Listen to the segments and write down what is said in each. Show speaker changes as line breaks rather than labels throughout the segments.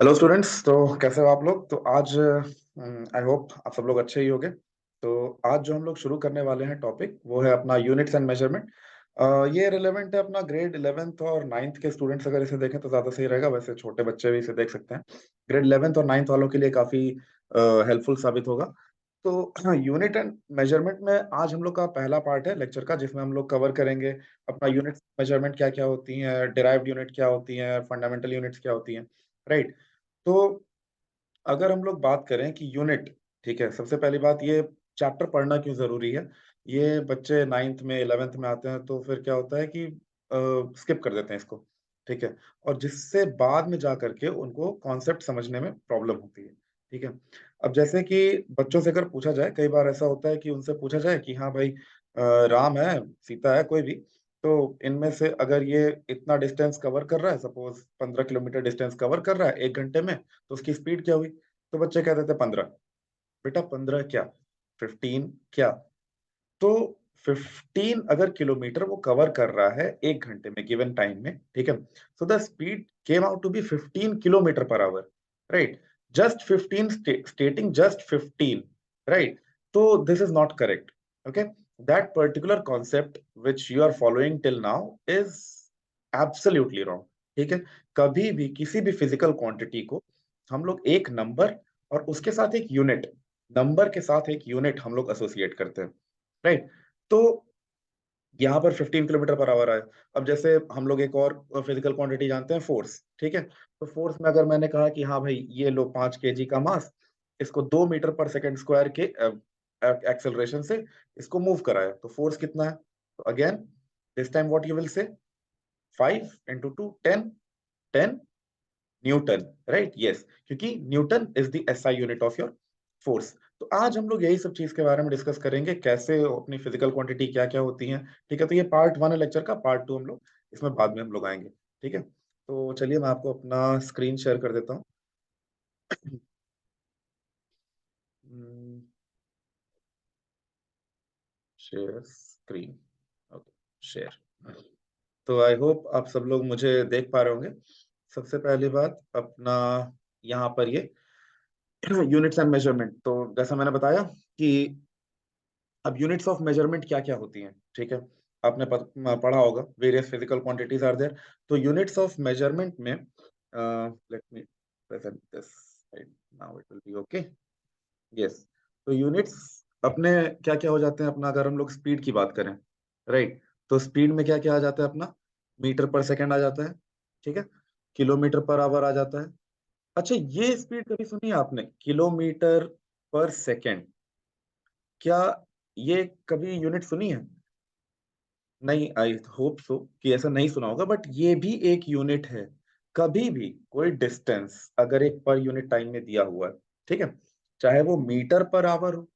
Hello students. तो कैसे हो आप लोग? तो आज आई होप आप सब लोग अच्छे ही होंगे। तो आज जो हम लोग शुरू करने वाले हैं टॉपिक वो है अपना यूनिट्स एंड मेजरमेंट। ये रिलेवेंट है अपना ग्रेड 11th और 9th के स्टूडेंट्स अगर इसे देखें तो ज़्यादा सही रहेगा। वैसे छोटे बच्चे भी इसे देख सकते हैं। ग्रेड 11th और 9th वालों के लिए काफ़ी हेल्पफुल साबित होगा। तो यूनिट एंड मेजरमेंट में आज हम लोग का पहला पार्ट है लेक्चर का, जिसमें हम लोग कवर करेंगे अपना यूनिट मेजरमेंट क्या क्या होती हैं, डिराइव्ड यूनिट क्या होती हैं, फंडामेंटल यूनिट्स क्या होती हैं। राइट। तो अगर हम लोग बात करें कि यूनिट, ठीक है, सबसे पहली बात ये चैप्टर पढ़ना क्यों जरूरी है। ये बच्चे 9th में 11th में आते हैं तो फिर क्या होता है कि स्किप कर देते हैं इसको। ठीक है। और जिससे बाद में जा करके उनको कॉन्सेप्ट समझने में प्रॉब्लम होती है। ठीक है। अब जैसे कि बच्चों से अगर पूछा जाए, कई बार ऐसा होता है कि उनसे पूछा जाए कि हाँ भाई, राम है, सीता है, कोई भी, तो इनमें से अगर ये इतना डिस्टेंस कवर कर रहा है, सपोज 15 किलोमीटर डिस्टेंस कवर कर रहा है 1 घंटे में, तो उसकी स्पीड क्या हुई? तो बच्चे कह देते 15। बेटा 15 क्या, 15 क्या? तो 15 अगर किलोमीटर वो कवर कर रहा है 1 घंटे में गिवन टाइम में, ठीक है, so the speed came out to be 15 kilometre per hour. Right. Just 15 stating just 15। Right. तो this is not correct. Okay. That particular concept which you are following till now is absolutely wrong. ठीक है। कभी भी किसी भी physical quantity को हम लोग एक नंबर और उसके साथ एक यूनिट, नंबर के साथ एक यूनिट हम लोग एसोसिएट करते हैं। राइट। तो यहाँ पर 15 किलोमीटर पर आवर आए। अब जैसे हम लोग एक और फिजिकल क्वांटिटी जानते हैं, फोर्स। ठीक है। तो फोर्स में अगर मैंने कहा कि हाँ भाई ये लो 5 kg का मास, इसको 2 मीटर पर सेकेंड स्क्वायर के एक्सेलरेशन से इसको मूव कराया, तो फोर्स कितना है? तो again this time what you will say, 5 × 2 10, 10 newton. Right. Yes, क्योंकि newton is the SI unit of your force. तो आज हम लोग यही सब चीज के बारे में डिस्कस करेंगे, कैसे अपनी फिजिकल क्वांटिटी क्या क्या होती हैं। ठीक है। तो ये पार्ट 1 है लेक्चर का। पार्ट 2 हम लोग इसमें बाद में हम लोग आएंगे। ठीक है। तो चलिए मैं आपको अपना स्क्रीन शेयर कर देता हूँ। Share screen. ओके। शेयर। तो आई होप आप सब लोग मुझे देख पा रहे होंगे। सबसे पहली बात अपना यहाँ पर ये यूनिट्स एंड मेजरमेंट। तो जैसा मैंने बताया कि अब यूनिट्स ऑफ मेजरमेंट क्या क्या होती हैं। ठीक है। आपने पढ़ा होगा various physical quantities are there. तो यूनिट्स ऑफ मेजरमेंट में let me present this now, it will be okay. Yes. तो यूनिट्स अपने क्या क्या हो जाते हैं अपना, अगर हम लोग स्पीड की बात करें, राइट, तो स्पीड में क्या क्या आ जाता है अपना? मीटर पर सेकेंड आ जाता है। ठीक है। किलोमीटर पर आवर आ जाता है। अच्छा, ये स्पीड कभी सुनी है आपने, किलोमीटर पर सेकेंड? क्या ये कभी यूनिट सुनी है? नहीं, आई होप सो कि ऐसा नहीं सुना होगा, बट ये भी एक यूनिट है। कभी भी कोई डिस्टेंस अगर एक पर यूनिट टाइम में दिया हुआ है, ठीक है, चाहे वो मीटर पर आवर हो,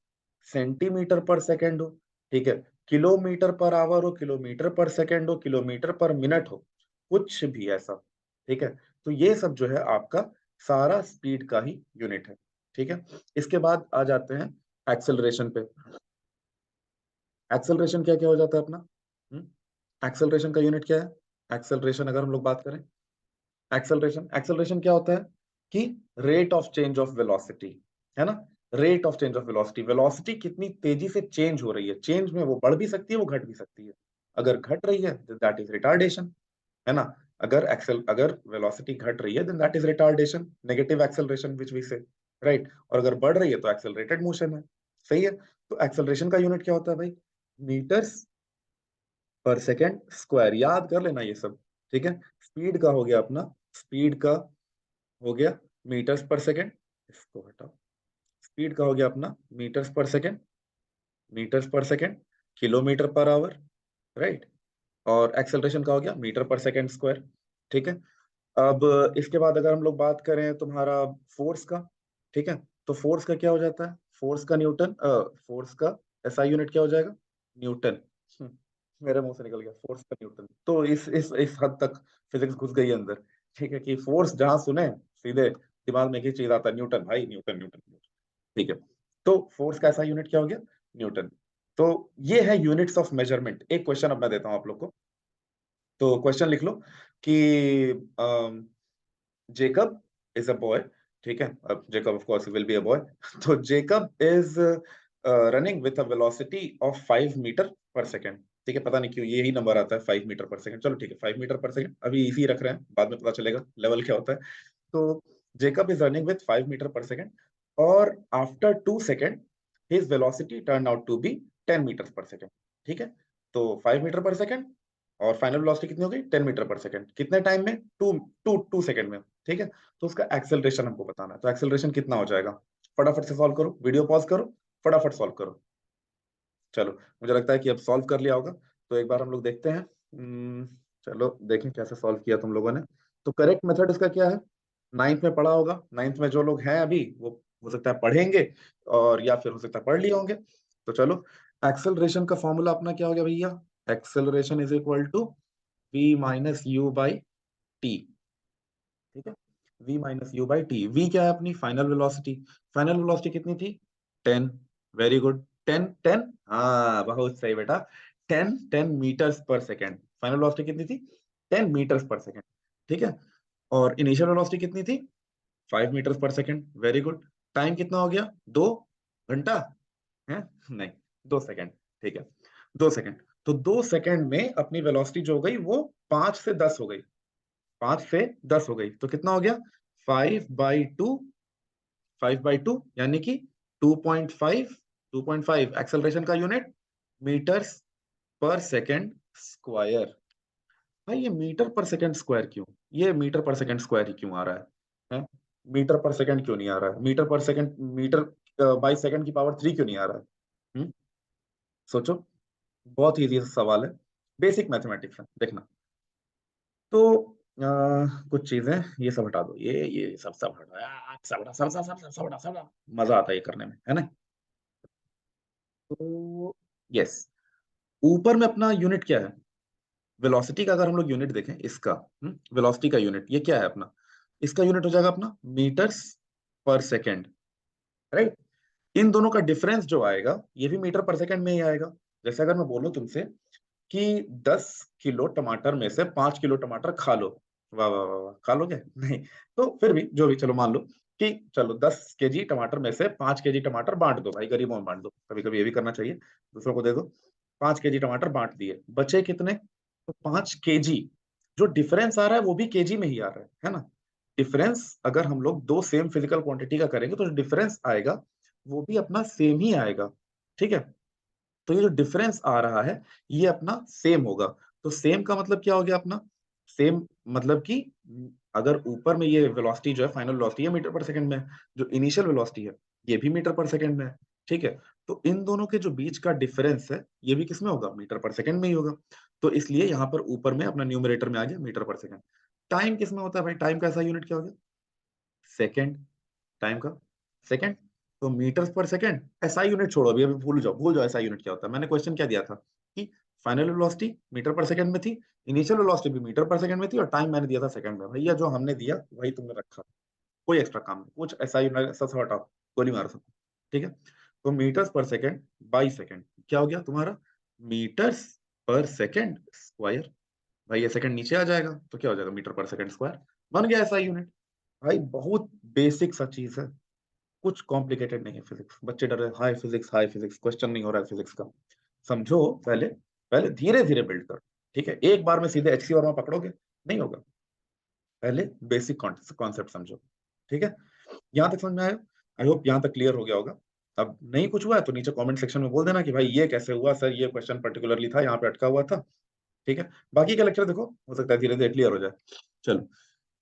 सेंटीमीटर पर सेकेंड हो, ठीक है, किलोमीटर पर आवर हो, किलोमीटर पर सेकेंड हो, किलोमीटर पर मिनट हो, कुछ भी ऐसा, ठीक है, तो ये सब जो है आपका सारा स्पीड का ही यूनिट है। ठीक है। इसके बाद आ जाते हैं एक्सेलरेशन पे। एक्सेलरेशन क्या क्या हो जाता है अपना? एक्सेलरेशन का यूनिट क्या है? एक्सेलरेशन अगर हम लोग बात करें, एक्सेलरेशन एक्सेलरेशन क्या होता है कि rate of change of velocity, है ना। Rate of change of velocity, velocity कितनी तेजी से चेंज हो रही है। चेंज में वो बढ़ भी सकती है, वो घट भी सकती है। अगर घट रही है दैट इज रिटार्डेशन, है ना। अगर वेलोसिटी घट रही है then that is retardation, negative acceleration which we say. Right. और अगर बढ़ रही है तो एक्सेलरेटेड मोशन है। सही है। तो एक्सेलरेशन का यूनिट क्या होता है भाई? मीटर्स पर सेकेंड स्क्वायर। याद कर लेना ये सब। ठीक है। स्पीड का हो गया अपना, स्पीड का हो गया मीटर्स पर सेकेंड, इसको हटाओ। स्पीड का हो गया अपना मीटर्स पर सेकेंड, मीटर्स पर second, kilometre per hour, right. और एक्सेलरेशन का हो गया मीटर पर सेकेंड स्क्वायर। ठीक है। अब इसके बाद अगर हम लोग बात करें तुम्हारा फोर्स का, ठीक है, तो फोर्स का क्या हो जाता है? फोर्स का न्यूटन, फोर्स का एसआई यूनिट क्या हो जाएगा? न्यूटन। मेरे मुंह से निकल गया, फोर्स का न्यूटन। तो इस हद तक फिजिक्स घुस गई है अंदर। ठीक है, कि फोर्स जहां सुने सीधे दिमाग में एक ही चीज आता है, न्यूटन भाई, न्यूटन न्यूटन न्यूटन। ठीक है। तो फोर्स का ऐसा यूनिट क्या हो गया? न्यूटन। तो ये है यूनिट्स ऑफ मेजरमेंट। एक क्वेश्चन अब मैं देता हूं आप लोग को। तो क्वेश्चन लिख लो कि Jacob इज अ बॉय, ठीक है, अब Jacob of course will be a boy. तो Jacob is running with a velocity of 5 metre per second, ठीक है, पता नहीं क्यों यही नंबर आता है 5 मीटर पर सेकेंड, चलो ठीक है 5 मीटर पर सेकेंड, अभी इजी रख रहे हैं, बाद में पता चलेगा लेवल क्या होता है। तो Jacob is running with 5 metre per second, और after 2 second his velocity turn out to be 10 metre per second, ठीक है। तो 5 मीटर पर सेकेंड और फाइनल वेलोसिटी कितनी हो गई 10 मीटर पर सेकेंड, कितने टाइम में, टू सेकेंड में, ठीक है। तो उसका एक्सेलरेशन हमको बताना है, तो एक्सेलरेशन कितना हो जाएगा, फटाफट से सॉल्व करो, वीडियो पॉज करो, फटाफट सॉल्व करो। चलो, मुझे लगता है कि अब सॉल्व कर लिया होगा, तो एक बार हम लोग देखते हैं। चलो देखें कैसे सॉल्व किया तुम लोगों ने। तो करेक्ट मेथड इसका क्या है, नाइन्थ में पढ़ा होगा, नाइन्थ में जो लोग हैं अभी वो हो सकता है पढ़ेंगे, और या फिर हो सकता है पढ़ लिए होंगे। तो चलो, एक्सेलरेशन का फॉर्मूला अपना क्या हो गया भैया, acceleration is equal to v minus U by T, ठीक है, v minus U by T. v क्या है अपनी फाइनल वेलोसिटी, फाइनल वेलोसिटी कितनी थी 10, वेरी गुड, 10 हाँ बहुत सही बेटा, 10 मीटर्स पर सेकेंड, फाइनल वेलोसिटी कितनी थी 10 मीटर्स पर सेकेंड, ठीक है। और इनिशियल वेलोसिटी कितनी थी 5 मीटर्स पर सेकेंड, वेरी गुड। टाइम कितना हो गया 2 घंटा है, नहीं 2 सेकेंड, ठीक है 2 सेकेंड। तो 2 सेकेंड में अपनी वेलोसिटी जो हो गई वो 5 से 10 हो गई, 5 से 10 हो गई, तो कितना हो गया 5/2, 5/2 यानी कि 2.5, 2.5 एक्सेलरेशन का यूनिट मीटर्स पर सेकेंड स्क्वायर। भाई ये मीटर पर सेकेंड स्क्वायर क्यों, ये मीटर पर सेकेंड स्क्वायर ही क्यों आ रहा है? मीटर पर सेकेंड क्यों नहीं आ रहा है, metre per second, metre by second की पावर 3 क्यों नहीं आ रहा है? सोचो, बहुत ही इजी सवाल है, बेसिक मैथमेटिक्स है, देखना। तो कुछ चीजें ये सब हटा दो, ये सब हटा, सब हटा, सब हटा, सब हटा। मजा आता है ये करने में, है ना। तो यस, ऊपर में अपना यूनिट क्या है, वेलोसिटी का अगर हम लोग यूनिट देखें इसका, वेलोसिटी का यूनिट ये क्या है अपना, इसका यूनिट हो जाएगा अपना मीटर्स पर सेकेंड, राइट। इन दोनों का डिफरेंस जो आएगा ये भी मीटर पर सेकेंड में ही आएगा। जैसे अगर मैं बोलूं तुमसे कि 10 किलो टमाटर में से 5 किलो टमाटर खा लो, वाह वाह वाह वाह, खा लोगे नहीं, तो फिर भी जो भी, चलो मान लो कि चलो 10 केजी टमाटर में से 5 केजी टमाटर बांट दो, भाई गरीबों में बांट दो, कभी कभी ये भी करना चाहिए, दूसरों को दे दो। 5 केजी टमाटर बांट दिए, बचे कितने, तो 5 केजी। जो डिफरेंस आ रहा है वो भी केजी में ही आ रहा है ना। डिफरेंस अगर हम लोग दो सेम फिजिकल क्वांटिटी का करेंगे तो जो डिफरेंस आएगा वो भी अपना सेम ही आएगा, ठीक है। तो ये जो डिफरेंस आ रहा है ये अपना सेम होगा। तो सेम का मतलब क्या हो गया अपना, सेम मतलब कि अगर ऊपर में ये वेलोसिटी जो है फाइनल वेलोसिटी है मीटर पर सेकंड में है, जो इनिशियल वेलोसिटी है ये भी मीटर पर सेकंड में है, ठीक है। तो इन दोनों के जो बीच का डिफरेंस है ये भी किसमें होगा, मीटर पर सेकंड में ही होगा। तो इसलिए यहाँ पर ऊपर में अपना न्यूमरेटर में आ गया मीटर पर सेकंड। टाइम किसमें होता है भाई, टाइम का ऐसा यूनिट क्या हो गया, सेकंड, टाइम का सेकंड। तो मीटर्स पर सेकंड, एसआई यूनिट छोड़ो अभी, अभी भूल जाओ, भूल जाओ एसआई यूनिट क्या होता है। मैंने क्वेश्चन क्या दिया था कि final velocity metre per second में थी, इनिशियल वेलोसिटी भी मीटर पर सेकंड में थी, और टाइम मैंने दिया था सेकंड में। भैया जो हमने दिया वही तुमने रखा, कोई एक्स्ट्रा काम नहीं, कुछ एसआई यूनिट सब से हटाओ, गोली मारो सब, ठीक है। तो मीटर्स पर सेकंड बाई सेकंड क्या हो गया तुम्हारा, मीटर्स पर सेकंड स्क्वायर। भाई ये सेकंड नीचे आ जाएगा तो क्या हो जाएगा, मीटर पर सेकंड स्क्वायर, बन गया एसआई यूनिट। भाई बहुत बेसिक सा चीज है, कुछ कॉम्प्लिकेटेड नहीं है फिजिक्स। बच्चे डर रहे, high physics, high physics, question नहीं हो रहा है फिजिक्स का। समझो, पहले पहले धीरे धीरे बिल्ड करो, ठीक है। एक बार में सीधे एचसी और पकड़ोगे नहीं होगा, पहले बेसिक कॉन्सेप्ट समझो, ठीक है। यहाँ तक समझ में आया, आई होप यहाँ तक क्लियर हो गया होगा। अब नहीं कुछ हुआ है तो नीचे कमेंट सेक्शन में बोल देना कि भाई ये कैसे हुआ सर, ये क्वेश्चन पर्टिकुलरली था यहाँ पे अटका हुआ था, ठीक है। बाकी का लेक्चर देखो, हो सकता है धीरे धीरे क्लियर हो जाए। चलो,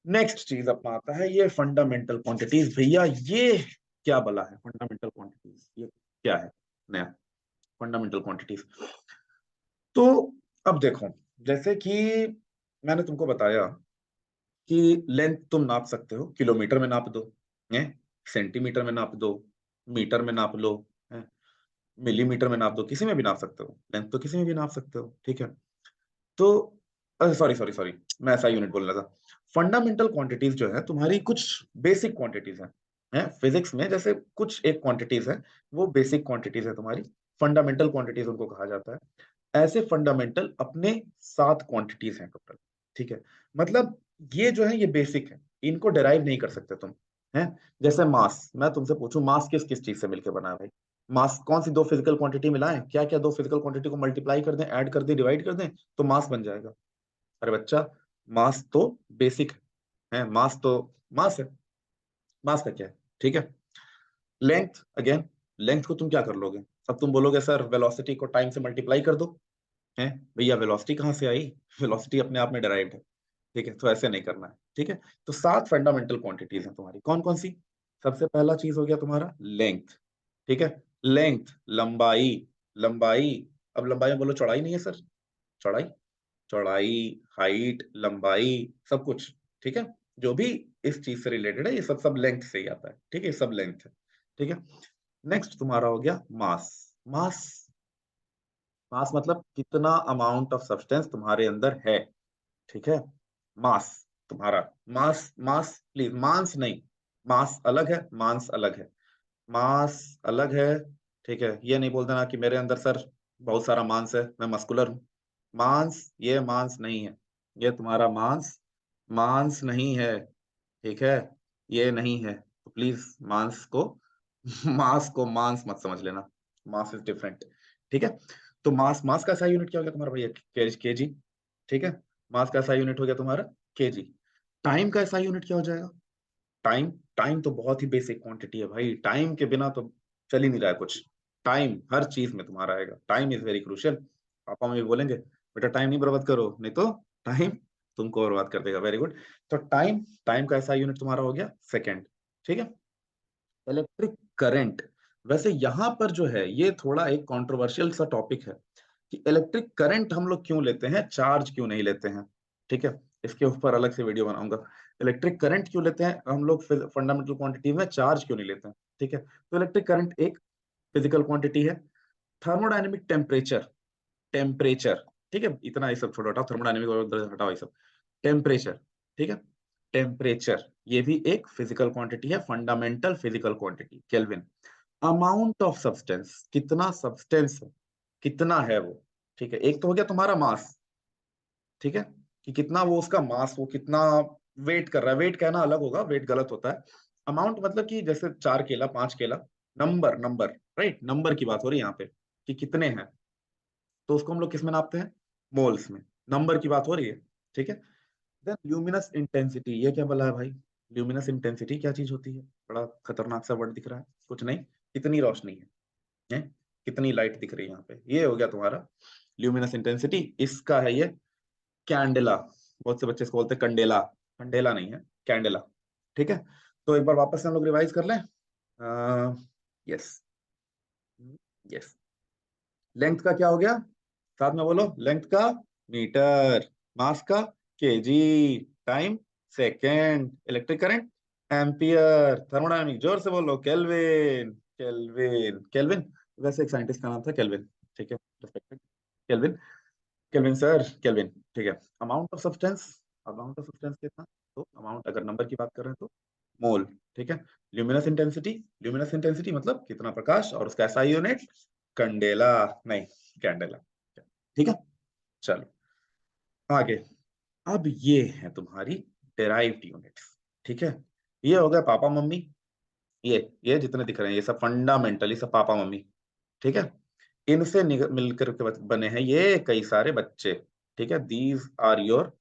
नेक्स्ट चीज अपना आता है ये फंडामेंटल क्वांटिटीज। भैया ये क्या बला है फंडामेंटल क्वांटिटीज, ये क्या है नया फंडामेंटल क्वांटिटीज। तो अब देखो, जैसे कि मैंने तुमको बताया कि लेंथ तुम नाप सकते हो, किलोमीटर में नाप दो, है, सेंटीमीटर में नाप दो, मीटर में नाप लो, है, मिलीमीटर में नाप दो, किसी में भी नाप सकते हो लेंथ, तो किसी में भी नाप सकते हो, ठीक है। तो सॉरी सॉरी सॉरी, मैं ऐसा यूनिट बोलने लगा। फंडामेंटल क्वांटिटीज जो है तुम्हारी कुछ बेसिक क्वांटिटीज हैं फिजिक्स में, जैसे कुछ एक क्वांटिटीज है वो बेसिक क्वांटिटीज है तुम्हारी, फंडामेंटल क्वांटिटीज उनको कहा जाता है। ऐसे फंडामेंटल अपने 7 क्वांटिटीज हैं टोटल, ठीक है। मतलब ये जो है ये बेसिक है, इनको डिराइव नहीं कर सकते तुम, है। जैसे मास, मैं तुमसे पूछूं मास किस किस चीज से मिलकर बना है भाई? मास कौन सी दो फिजिकल क्वांटिटी मिलाएं, क्या क्या दो फिजिकल क्वांटिटी को मल्टीप्लाई कर दें, ऐड कर दें, डिवाइड कर दें, तो मास बन जाएगा। अरे बच्चा, मास तो बेसिक है, मास तो मास है, मास का क्या है, ठीक है। लेंथ अगेन, लेंथ को तुम क्या कर लोगे? अब तुम बोलोगे सर वेलोसिटी को टाइम से मल्टीप्लाई कर दो, है भैया वेलोसिटी कहाँ से आई? वेलोसिटी अपने आप में डिराइव्ड है, ठीक है, तो ऐसे नहीं करना है, ठीक है। तो 7 फंडामेंटल क्वांटिटीज हैं तुम्हारी, कौन कौन सी? सबसे पहला चीज हो गया तुम्हारा लेंथ, ठीक है। लेंथ, लंबाई, लंबाई, अब लंबाई में बोलो चौड़ाई नहीं है सर, चौड़ाई, चौड़ाई, हाइट, लंबाई, सब कुछ, ठीक है। जो भी इस चीज से रिलेटेड है ये सब सब लेंथ से ही आता है, ठीक है, सब लेंथ है, ठीक है। नेक्स्ट तुम्हारा हो गया मास। मास, मास मतलब कितना अमाउंट ऑफ सब्सटेंस तुम्हारे अंदर है, ठीक है। मास तुम्हारा, मास, मास प्लीज, मास नहीं, मास अलग है, मास अलग है, मास अलग है, ठीक है। ये नहीं बोल देना कि मेरे अंदर सर बहुत सारा मांस है, मैं मस्कुलर हूँ। मांस, ये मांस नहीं है, ये तुम्हारा मांस मांस नहीं है, ठीक है, ये नहीं है, तो प्लीज मांस को मास को मांस मत समझ लेना, मास इज डिफरेंट, ठीक है। तो मास, मास का SI यूनिट क्या हो गया तुम्हारा भैया? केजी, ठीक है। मास का SI यूनिट हो गया तुम्हारा केजी। टाइम का SI यूनिट क्या हो जाएगा? टाइम, टाइम तो बहुत ही बेसिक क्वांटिटी है भाई, टाइम के बिना तो चल ही नहीं रहा है कुछ। टाइम हर चीज में तुम्हारा आएगा, time is very crucial. Papa mummy बोलेंगे बेटा टाइम नहीं बर्बाद करो, नहीं तो टाइम तुमको बर्बाद कर देगा, वेरी गुड। तो टाइम, टाइम का ऐसा यूनिट तुम्हारा हो गया सेकेंड, ठीक है। इलेक्ट्रिक करंट, वैसे यहां पर जो है ये थोड़ा एक कंट्रोवर्शियल सा टॉपिक है कि इलेक्ट्रिक करंट हम लोग क्यों लेते हैं, चार्ज क्यों नहीं लेते हैं, ठीक है। इसके ऊपर अलग से वीडियो बनाऊंगा। इलेक्ट्रिक करंट क्यों लेते हैं हम लोग फंडामेंटल क्वांटिटी में, चार्ज क्यों नहीं लेते हैं, ठीक है। तो इलेक्ट्रिक करंट एक फिजिकल क्वांटिटी है। थर्मोडायनेमिक टेम्परेचर, टेम्परेचर, ठीक है, इतना ये सब छोड़ो, हटाओ थर्मोडायनेमिक और हटाओ ये सब। टेम्परेचर, ठीक है, टेम्परेचर ये भी एक फिजिकल क्वांटिटी है, fundamental physical quantity. Kelvin, amount of substance, कितना सब्सटेंस है, कितना है वो, ठीक है। एक तो हो गया तुम्हारा मास, ठीक है, कि कितना वो उसका मास, वो कितना वेट कर रहा है, वेट कहना अलग होगा, वेट गलत होता है। अमाउंट मतलब कि जैसे 4 केला, 5 केला, नंबर, नंबर, राइट, नंबर की बात हो रही है यहाँ पे कि कितने हैं, तो उसको हम लोग किस में नापते हैं? मोल्स में, नंबर की बात हो रही है, ठीक है। देन ल्यूमिनस इंटेंसिटी, ये क्या बोला है भाई? ल्यूमिनस इंटेंसिटी क्या चीज होती है? बड़ा खतरनाक सा वर्ड दिख रहा है, कुछ नहीं, कितनी रोशनी है, कितनी लाइट दिख रही है यहाँ पे, ये हो गया तुम्हारा ल्यूमिनस इंटेंसिटी। इसका है ये कैंडेला, बहुत से बच्चे इसको बोलते हैं कंडेला, कंडेला नहीं है, कैंडेला, ठीक है। तो एक बार वापस से हम लोग रिवाइज कर लें। यस, यस, लेंथ का क्या हो गया, साथ में बोलो, लेंथ का मीटर, मास का KG, time second, electric current ampere, thermodynamic जोर से बोलो केल्विन, केल्विन, केल्विन, वैसे एक साइंटिस्ट का नाम था केल्विन, ठीक है, respected kelvin, kelvin sir, kelvin, ठीक है। Amount of substance, amount of substance कितना, तो अमाउंट अगर नंबर की बात कर रहे हैं तो मोल, ठीक है। ल्यूमिनस इंटेंसिटी, ल्यूमिनस इंटेंसिटी मतलब कितना प्रकाश, और उसका SI यूनिट कंडेला, नहीं कैंडेला, ठीक है। चलो आगे, अब ये है तुम्हारी डिराइव्ड यूनिट्स, ठीक है। ये हो गया पापा मम्मी, ये जितने दिख रहे हैं ये सब फंडामेंटली सब पापा मम्मी, ठीक है। इनसे मिलकर के बने हैं ये कई सारे बच्चे, ठीक है। These are your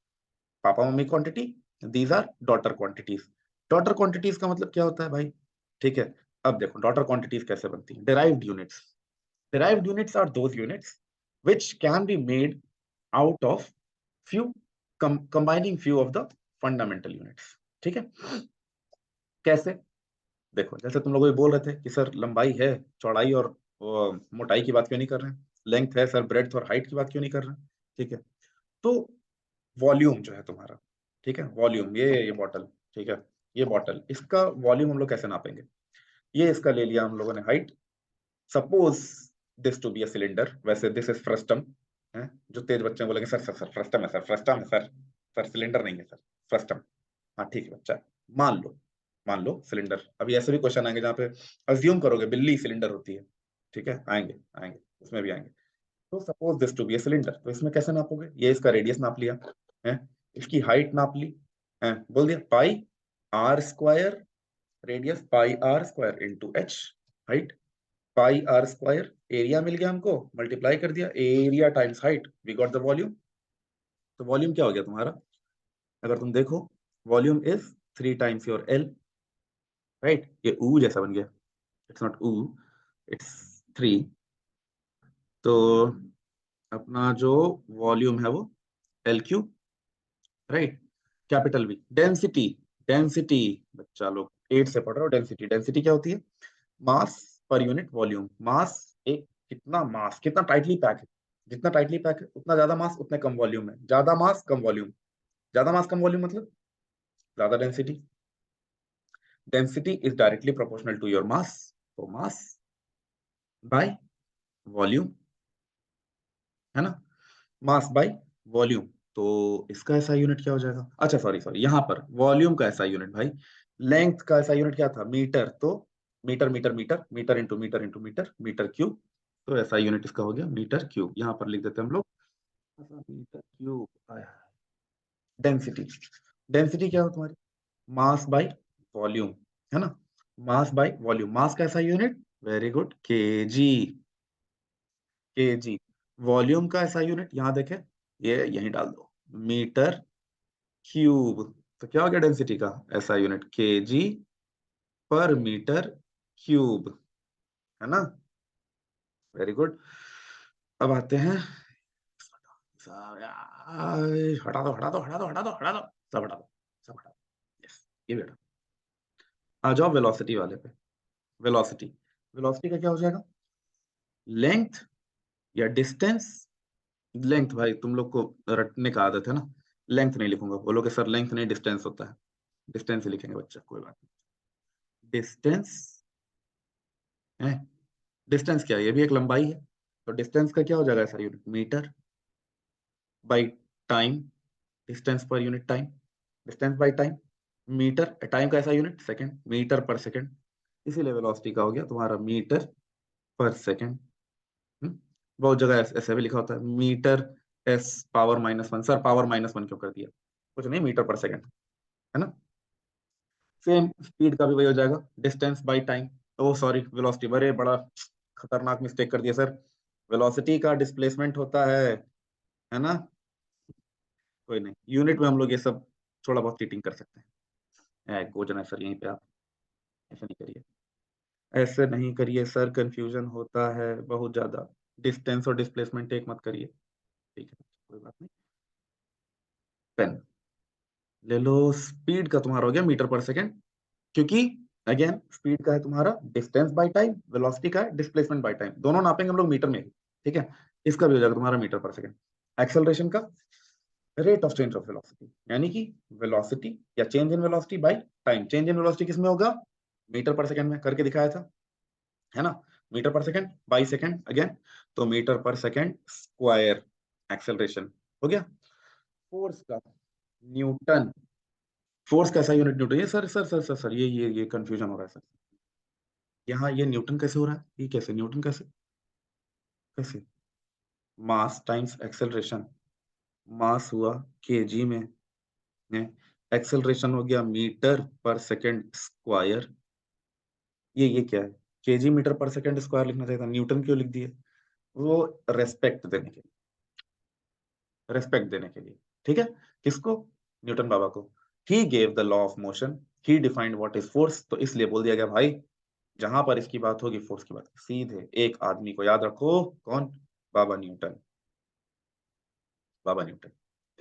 papa mummy quantity, these are daughter quantities. Daughter quantities का मतलब क्या होता है भाई, ठीक है। अब देखो डॉटर क्वांटिटीज कैसे बनती है, derived units. Derived units are those units which can be made out of few combining few of the fundamental units, ठीक है। कैसे? देखो जैसे तुम लोग ये बोल रहे थे कि सर लंबाई है, चौड़ाई और मोटाई की बात क्यों नहीं कर रहे हैं, लेंथ है सर, ब्रेड्थ और हाइट की बात क्यों नहीं कर रहे हैं, ठीक है। तो वॉल्यूम जो है तुम्हारा, ठीक है, वॉल्यूम, ये बॉटल, ठीक है, ये बॉटल, इसका वॉल्यूम हम लोग कैसे नापेंगे? ये इसका ले लिया हम लोगों ने height, suppose this to be a cylinder, वैसे दिस इज फ्रस्टम, है। जो तेज बच्चे हैं बोलेंगे सर सर सर फ्रस्टम है सर, फ्रस्टम है सर, सर सिलेंडर नहीं है सर, फ्रस्टम। हाँ ठीक है बच्चा, मान लो, मान लो सिलेंडर। अभी ऐसे भी क्वेश्चन आएंगे जहाँ पे अज्यूम करोगे बिल्ली सिलेंडर होती है, ठीक है, आएंगे, आएंगे, उसमें भी आएंगे। तो suppose this to be a cylinder, तो इसमें कैसे नापोगे? ये इसका रेडियस नाप लिया है, इसकी हाइट नाप ली है, बोल दिया pi R square radius pi R square into H height, pi R square area मिल गया हमको, मल्टीप्लाई कर दिया area times height, we got the volume. तो वॉल्यूम क्या हो गया तुम्हारा, अगर तुम देखो volume is 3 times your L, right. ये ऊ जैसा बन गया, इट्स नॉट ऊ, इट्स 3। तो अपना जो वॉल्यूम है वो L cube, right, capital V. Density, density बच्चा लोग 8 से पढ़ रहे हो, डेंसिटी, डेंसिटी क्या होती है, मास पर यूनिट वॉल्यूम। मास एक, कितना मास, कितना टाइटली पैक है, जितना टाइटली पैक है उतना ज्यादा मास उतने कम वॉल्यूम है, ज्यादा मास कम वॉल्यूम, ज्यादा मास कम वॉल्यूम मतलब ज्यादा density. Density is directly proportional to your mass, तो मास बाय वॉल्यूम, है ना, मास बाय वॉल्यूम। तो इसका ऐसा यूनिट क्या हो जाएगा, अच्छा सॉरी सॉरी, यहाँ पर वॉल्यूम का ऐसा यूनिट भाई, लेंथ का ऐसा यूनिट क्या था, मीटर, तो metre metre metre, metre into metre into metre, metre cube. तो ऐसा यूनिट इसका हो गया मीटर क्यूब, यहाँ पर लिख देते हैं हम लोग मीटर क्यूब। डेंसिटी, डेंसिटी क्या हो तुम्हारी, मास बाय वॉल्यूम, है ना, मास बाय वॉल्यूम। मास का ऐसा unit, very good, KG, KG. Volume का ऐसा यूनिट यहाँ देखें, ये यहीं डाल दो, मीटर क्यूब। तो क्या हो गया डेंसिटी का ऐसा यूनिट, केजी पर मीटर क्यूब, है ना, वेरी गुड। अब आते हैं, हटा दो हटा दो हटा दो हटा दो हटा दो, सब हटा दो, सब हटा दो, यस, ये बेटा। आ जाओ वेलोसिटी वाले पे। वेलोसिटी, वेलोसिटी का क्या हो जाएगा, लेंथ या डिस्टेंस। लेंथ भाई तुम लोग को रटने का आदत है ना, लेंथ नहीं लिखूंगा, बोलोगे सर लेंथ नहीं डिस्टेंस होता है, डिस्टेंस ही लिखेंगे बच्चा, कोई बात नहीं। डिस्टेंस है, डिस्टेंस क्या है, ये भी एक लंबाई है, तो डिस्टेंस का क्या हो जाएगा ऐसा unit, metre by time, distance per unit time, distance by time, metre, time का ऐसा unit second, metre per second, इसीलिए वेलोसिटी का हो गया तुम्हारा मीटर पर सेकंड। बहुत जगह ऐसे भी लिखा होता है metre S power -1, sir power -1 क्यों कर दिया, कुछ नहीं, मीटर पर सेकंड, है ना। सेम स्पीड का भी वही हो जाएगा, distance by time, oh sorry velocity, बड़े बड़ा खतरनाक मिस्टेक कर दिया सर, वेलोसिटी का डिस्प्लेसमेंट होता है ना। कोई नहीं, यूनिट में हम लोग ये सब थोड़ा बहुत चीटिंग कर सकते हैं, गोजना सर यहीं पे आप ऐसा नहीं करिए, ऐसे नहीं करिए सर, कंफ्यूजन होता है बहुत ज्यादा, डिस्टेंस और डिस्प्लेसमेंट एक मत करिए, ठीक है, कोई बात नहीं। पेन ले लो, स्पीड का तुम्हारा हो गया मीटर पर सेकंड, क्योंकि अगेन स्पीड का है तुम्हारा डिस्टेंस बाय टाइम, वेलोसिटी का है डिस्प्लेसमेंट बाय टाइम, दोनों नापेंगे हम लोग मीटर में ही, ठीक है। इसका भी हो जाएगा तुम्हारा मीटर पर सेकंड। एक्सेलरेशन का rate of change of velocity, यानी कि वेलोसिटी या change in velocity by time, change in velocity किस में होगा, मीटर पर सेकंड में, करके दिखाया था, है ना, metre per second by second again, तो metre per second square acceleration हो गया। फोर्स का न्यूटन, फोर्स कैसा यूनिट, न्यूटन, ये सर ये कंफ्यूजन हो रहा है सर, यहाँ ये न्यूटन कैसे हो रहा है, ये कैसे न्यूटन, कैसे कैसे, मास टाइम्स एक्सेलरेशन, मास हुआ केजी में, एक्सेलरेशन हो गया मीटर पर सेकंड स्क्वायर, ये क्या है, KG metre per second square लिखना चाहिए था, न्यूटन क्यों लिख दिए, वो रेस्पेक्ट देने के लिए, रेस्पेक्ट देने के लिए, ठीक है, किसको, न्यूटन बाबा को। He gave the law of motion, he defined what is force, तो इसलिए बोल दिया गया भाई जहां पर इसकी बात होगी फोर्स की बात, सीधे एक आदमी को याद रखो, कौन, बाबा न्यूटन, बाबा न्यूटन,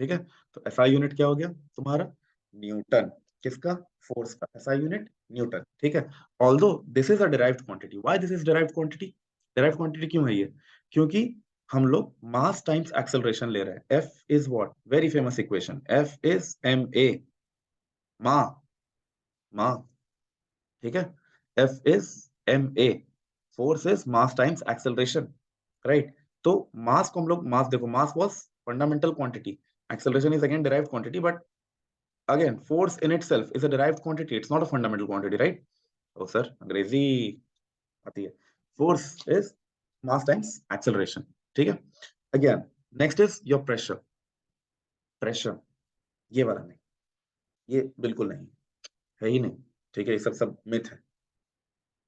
ठीक है। तो एसआई यूनिट क्या हो गया तुम्हारा, न्यूटन, किसका, फोर्स का, एसआई यूनिट न्यूटन, ठीक है। Although this is a derived quantity, why this is derived quantity, derived quantity क्यों है ये, क्योंकि हम लोग मास टाइम्स एक्सेलरेशन ले रहे हैं, F is what, very famous equation, F is M A, मा, मा, ठीक है, F is M A, force is mass times acceleration, right. तो मास को हम लोग, मास देखो, mass was fundamental quantity, acceleration is again derived quantity, but again force in itself is a derived quantity, it's not a fundamental quantity, right? Oh sir, अंग्रेजी आती है, force is mass times acceleration, ठीक है। again next is your pressure, pressure, ये वाला नहीं, ये बिल्कुल नहीं, है ही नहीं, ठीक है, ये सब सब मिथ है,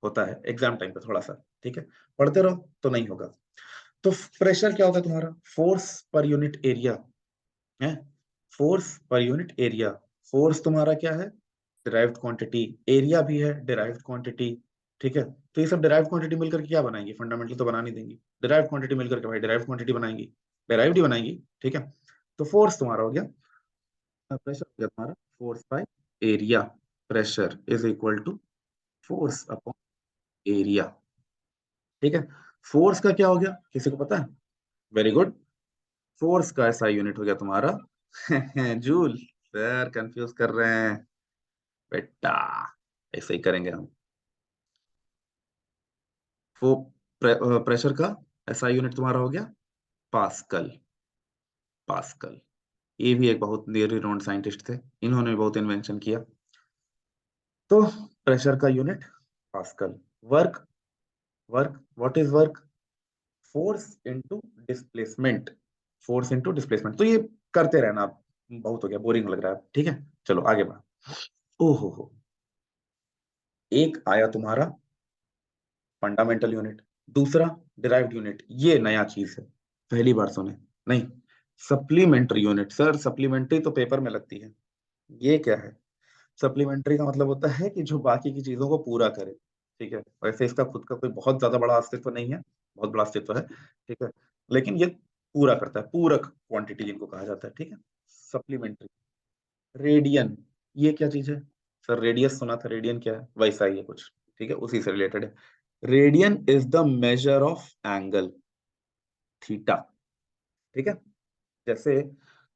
होता है एग्जाम टाइम पे थोड़ा सा, ठीक है, पढ़ते रहो तो नहीं होगा। तो प्रेशर क्या होता है तुम्हारा, फोर्स पर यूनिट एरिया है, force per unit area. Force तुम्हारा क्या है, डिराइव्ड क्वांटिटी, एरिया भी है डिराइव्ड क्वांटिटी, ठीक है। तो ये सब डिराइव्ड क्वांटिटी मिलकर के क्या बनाएंगी, फंडामेंटल तो बना नहीं देंगी, डिराइव्ड क्वांटिटी मिलकर के भाई डिराइव्ड क्वांटिटी बनाएंगी, डिराइव्ड ही बनाएंगी, ठीक है। तो फोर्स तुम्हारा हो गया, प्रेशर हो गया तुम्हारा force by area, pressure is equal to force upon area, ठीक है। फोर्स का क्या हो गया, किसी को पता है? वेरी गुड, फोर्स का ऐसा यूनिट हो गया तुम्हारा जूल। सर कंफ्यूज कर रहे हैं बेटा, ऐसे ही करेंगे हम। वो प्रेशर का ऐसा यूनिट तुम्हारा हो गया पास्कल, पास्कल। ये भी एक बहुत रिनोन्ड साइंटिस्ट थे, इन्होंने भी बहुत इन्वेंशन किया। तो प्रेशर का unit pascal. Work, work what is work, force into displacement, force into displacement. तो ये करते रहना आप, बहुत हो गया, बोरिंग लग रहा है, ठीक है, चलो आगे बढ़ो। ओहो हो, एक आया तुम्हारा फंडामेंटल यूनिट, दूसरा डिराइव्ड यूनिट, ये नया चीज है, पहली बार सुने, नहीं। सप्लीमेंट्री यूनिट, सर सप्लीमेंट्री तो पेपर में लगती है, ये क्या है? सप्लीमेंट्री का मतलब होता है कि जो बाकी की चीजों को पूरा करे, ठीक है। वैसे इसका खुद का कोई बहुत ज्यादा बड़ा अस्तित्व नहीं है, बहुत बड़ा अस्तित्व है, ठीक है, लेकिन ये पूरा करता है, पूरक क्वांटिटी जिनको कहा जाता है, ठीक है, सप्लीमेंट्री। रेडियन, ये क्या चीज है? सर रेडियस सुना था, रेडियन क्या है? वैसा ही है कुछ, ठीक है, उसी से रिलेटेड है। Radian is the measure of angle theta, ठीक है। जैसे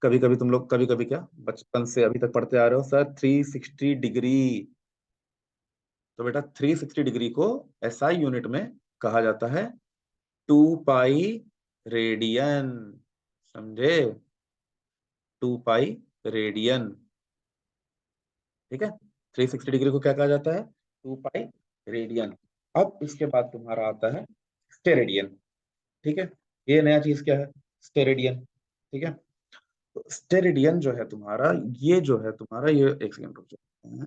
कभी कभी तुम लोग, कभी कभी क्या, बचपन से अभी तक पढ़ते आ रहे हो सर 360 डिग्री, तो बेटा 360 डिग्री को एसआई यूनिट में कहा जाता है 2 पाई रेडियन, समझे? 2 पाई रेडियन, ठीक है। 360 डिग्री को क्या कहा जाता है, 2 पाई रेडियन। अब इसके बाद तुम्हारा आता है स्टेरेडियन, ठीक है। ये नया चीज क्या है, स्टेरेडियन, ठीक है। तो स्टेरेडियन जो है तुम्हारा, ये जो है तुम्हारा, ये एक सेकंड रुक जाओ।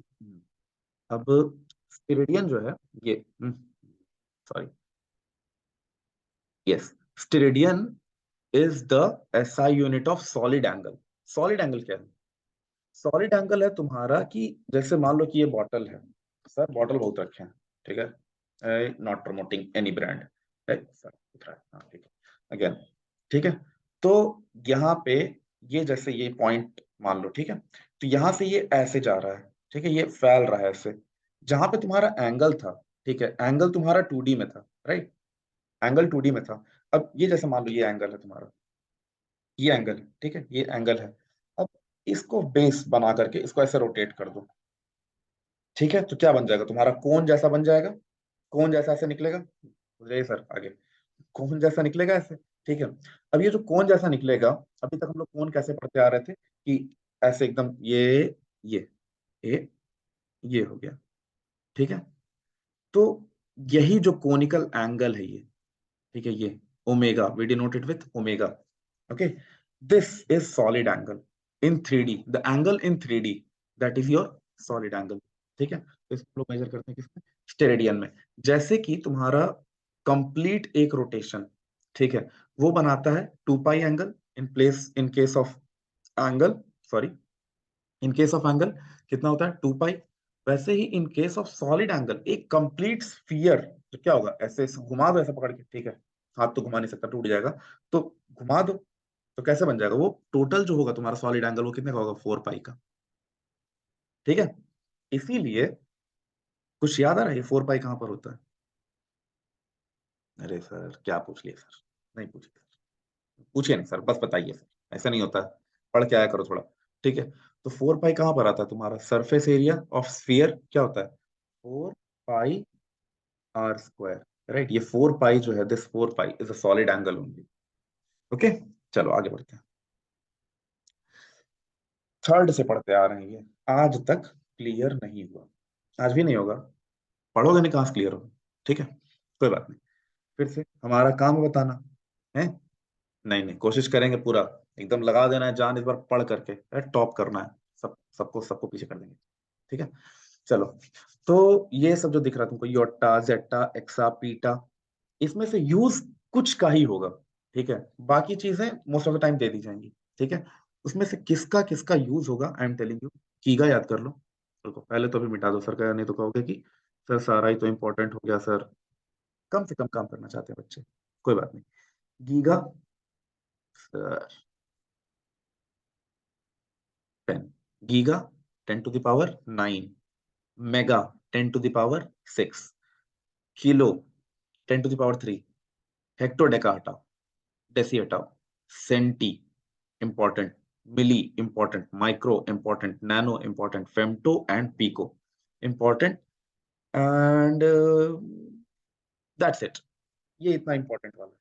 अब स्टेरेडियन जो है ये, sorry, yes, steradian is the SI unit of solid angle. Solid angle क्या है? सॉलिड एंगल है तुम्हारा कि जैसे मान लो कि ये बॉटल है, सर बॉटल बहुत रखे हैं, ठीक है, नॉट प्रमोटिंग एनी ब्रांड है सर, दिख रहा है, हाँ ठीक है, अगेन, ठीक है। तो यहाँ पे ये जैसे ये पॉइंट मान लो, ठीक है, तो यहाँ से ये ऐसे जा रहा है, ठीक है, ये फैल रहा है ऐसे, जहां पे तुम्हारा एंगल था, ठीक है, एंगल तुम्हारा 2D में था, राइट, एंगल 2D में था। अब ये जैसे मान लो ये एंगल है तुम्हारा, ये एंगल है, ठीक है, ये एंगल है। अब इसको बेस बना करके इसको ऐसे रोटेट कर दो, ठीक है, तो क्या बन जाएगा तुम्हारा, कोन जैसा बन जाएगा, कोन जैसा ऐसे निकलेगा, बुझाइए सर आगे, कोन जैसा निकलेगा ऐसे, ठीक है। अब ये जो कोन जैसा निकलेगा, अभी तक हम लोग कोन कैसे पढ़ते आ रहे थे कि ऐसे एकदम ये ये ये हो गया, ठीक है। तो यही जो कोनिकल एंगल है ये, ठीक है, ये omega, we denote it with omega, okay, this is solid angle in 3D, the angle in 3D, that is your solid angle, ठीक है। तो इसको लोग मेजर करते हैं किसमें, स्टेरेडियन में। जैसे कि तुम्हारा कंप्लीट एक रोटेशन, ठीक है, वो बनाता है 2 pi angle, in place in case of angle, sorry, in case of angle कितना होता है, 2 पाई। वैसे ही in case of solid angle, एक कंप्लीट स्फीयर, तो क्या होगा, ऐसे ऐसे घुमा दो ऐसे पकड़ के, ठीक है, हाथ तो घुमा नहीं सकता, टूट जाएगा, तो घुमा दो, तो कैसे बन जाएगा वो, टोटल जो होगा तुम्हारा सॉलिड एंगल वो कितने का होगा, 4 पाई का, ठीक है। इसीलिए कुछ याद आ रहा है, ये 4 पाई कहाँ पर होता है? अरे सर क्या पूछ लिए सर, नहीं पूछिए सर, पूछिए नहीं सर, बस बताइए सर, ऐसा नहीं होता, पढ़ के आया करो थोड़ा, ठीक है। तो 4 पाई कहाँ पर आता है तुम्हारा, सरफेस एरिया ऑफ स्फीयर क्या होता है, 4 पाई r स्क्वायर, राइट। ये 4 पाई जो है, this 4 pi is a solid angle only, okay. चलो आगे बढ़ते हैं, थर्ड से पढ़ते आ रहे हैं, ये आज तक क्लियर नहीं हुआ, आज भी नहीं होगा, पढ़ोगे नहीं कहाँ से क्लियर होगा, ठीक है, कोई बात नहीं। फिर से हमारा काम है बताना है, नहीं नहीं, कोशिश करेंगे पूरा, एकदम लगा देना है जान, इस बार पढ़ करके टॉप करना है, सबको सबको पीछे कर देंगे, ठीक है। चलो, तो ये सब जो दिख रहा है तुमको, योटा, जेटा, एक्सा, पीटा, इसमें से यूज कुछ का ही होगा, ठीक है, बाकी चीजें मोस्ट ऑफ द टाइम दे दी जाएंगी, ठीक है। उसमें से किसका किसका यूज होगा, आई एम टेलिंग यू। कीगा याद कर लो, देखो पहले तो अभी मिटा दो सर का, नहीं तो कहोगे कि सर सारा ही तो इंपॉर्टेंट हो गया सर, कम से कम काम करना चाहते हैं बच्चे, कोई बात नहीं। Giga sir 10, giga 10⁻9, mega 10⁻6, kilo 10⁻3, hecto deca हटाओ, डेसी हटाओ, centi important, milli important, micro important, nano important, femto and pico important, and that's it. ये इतना इंपॉर्टेंट वाला है,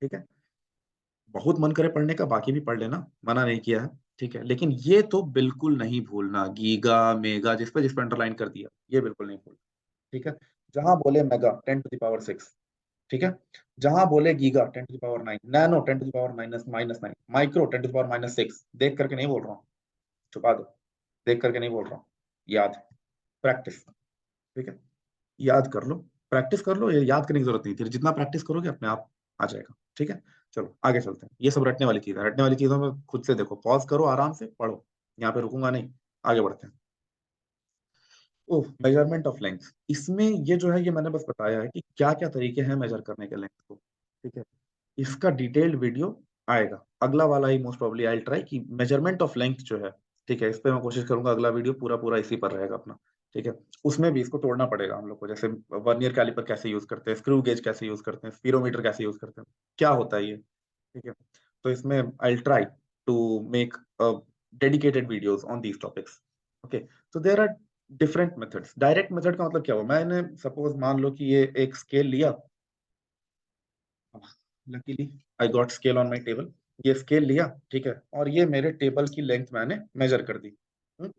ठीक है। बहुत मन करे पढ़ने का बाकी भी पढ़ लेना, मना नहीं किया है, ठीक है, लेकिन ये तो बिल्कुल नहीं भूलना, गीगा मेगा जिस पे अंडरलाइन कर दिया, ये बिल्कुल नहीं भूलना, ठीक है। जहां बोले मेगा 10⁻6, ठीक है, जहां बोले गीगा 10⁻9, नैनो 10⁻−9, माइक्रो 10⁻−6, देख करके नहीं बोल रहा हूँ, छुपा दो, देख करके नहीं बोल रहा हूँ, याद, प्रैक्टिस, ठीक है, याद कर लो, प्रैक्टिस कर लो, ये याद करने की जरूरत नहीं थी, जितना प्रैक्टिस करोगे अपने आप आ जाएगा, ठीक है। चलो आगे चलते हैं, ये सब रटने वाली चीज है, रटने वाली चीजों में खुद से देखो, पॉज करो, आराम से पढ़ो, यहाँ पे रुकूंगा नहीं, आगे बढ़ते हैं। ओह, मेजरमेंट ऑफ लेंथ, इसमें ये जो है, ये मैंने बस बताया है कि क्या क्या तरीके हैं मेजर करने के लेंथ को, ठीक है। इसका डिटेल्ड वीडियो आएगा, अगला वाला ही मोस्ट प्रोबब्ली आई ट्राई कि मेजरमेंट ऑफ लेंथ जो है, ठीक है, इस पे मैं कोशिश करूंगा अगला वीडियो पूरा पूरा इसी पर रहेगा अपना, ठीक है। उसमें भी इसको तोड़ना पड़ेगा हम लोग को, जैसे वर्नियर कैलिपर कैसे यूज करते हैं, स्क्रू गेज कैसे यूज करते हैं, स्पीरोमीटर कैसे यूज करते हैं, क्या होता है ये, ठीक है। तो इसमें I try to make dedicated videos on these topics, okay. तो there are different methods. Direct method का मतलब क्या हुआ, मैंने सपोज मान लो कि ये एक स्केल लिया, luckily I got scale on my table, ये स्केल लिया, ठीक है, और ये मेरे टेबल की लेंथ मैंने मेजर कर दी, हम्म,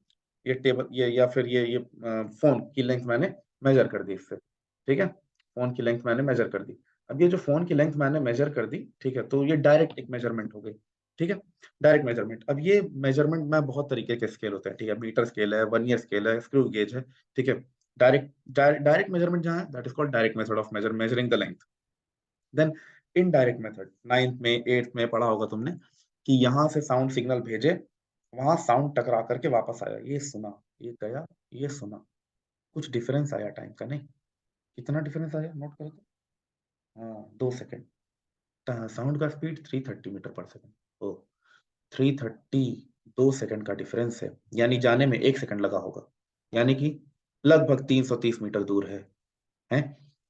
ये टेबल, ये या फिर ये फोन की लेंथ मैंने मेजर कर दी इससे, ठीक है, फोन की लेंथ मैंने मेजर कर दी। अब ये जो फोन की लेंथ मैंने मेजर कर दी, ठीक है, तो ये डायरेक्ट एक मेजरमेंट हो गई, ठीक है, डायरेक्ट मेजरमेंट। अब ये मेजरमेंट में बहुत तरीके के स्केल होते हैं, ठीक है, मीटर स्केल है, वर्नियर स्केल है, स्क्रू गेज है, ठीक है। डायरेक्ट डायरेक्ट मेजरमेंट जहाँ है, that is called direct method of measuring the length. Then indirect method, ninth में एट्थ में पढ़ा होगा तुमने कि यहाँ से साउंड सिग्नल भेजे, वहां साउंड टकरा करके वापस आया, ये सुना, ये गया, ये सुना, कुछ डिफरेंस आया टाइम का, नहीं, कितना डिफरेंस आया नोट करो तो, हाँ 2 सेकेंड, साउंड का स्पीड 330 मीटर पर सेकेंड, ओ 330, 2 सेकेंड का डिफरेंस है, यानी जाने में 1 सेकेंड लगा होगा, यानी कि लगभग 330 मीटर दूर है।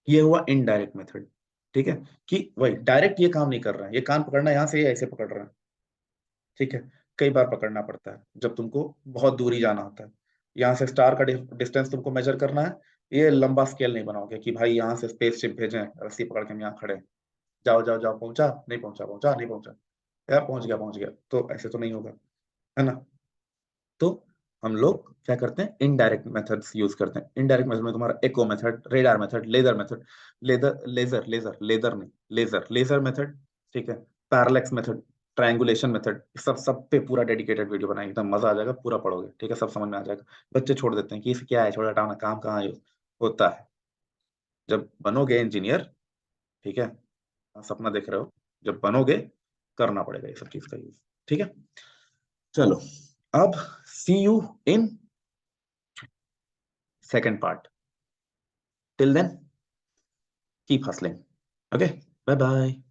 ये हुआ इनडायरेक्ट मेथड, ठीक है, कि वही डायरेक्ट ये काम नहीं कर रहा है, ये कान पकड़ना यहाँ से ये ऐसे पकड़ रहा है, ठीक है, कई बार पकड़ना पड़ता है जब तुमको बहुत दूरी जाना होता है, यहाँ से स्टार का डिस्टेंस तुमको मेजर करना है, ये लंबा स्केल नहीं बनाओगे कि भाई यहाँ से स्पेसशिप भेजें, रस्सी पकड़ के हम यहाँ खड़े हैं, जाओ जाओ जाओ, पहुंचा नहीं पहुंचा, पहुंचा नहीं पहुंचा, यार पहुंच गया, तो ऐसे तो नहीं होगा, है ना। तो हम लोग क्या करते हैं, इनडायरेक्ट मेथड्स यूज करते हैं। इनडायरेक्ट मेथड में तुम्हारा echo method, radar method, laser method, laser method, ठीक है, पैरेलैक्स मेथड, ट्रायंगुलेशन मेथड, सब पे पूरा डेडिकेटेड वीडियो बनाएंगे, एकदम मजा आ जाएगा, पूरा पढ़ोगे, ठीक है, सब समझ में आ जाएगा। बच्चे छोड़ देते हैं कि इसे क्या है, छोटा हटाना, काम कहाँ है, होता है जब बनोगे इंजीनियर, ठीक है, सपना देख रहे हो, जब बनोगे करना पड़ेगा ये सब चीज का यूज, ठीक है। चलो, अब see you in second part. Till then, keep hustling. Okay, bye bye.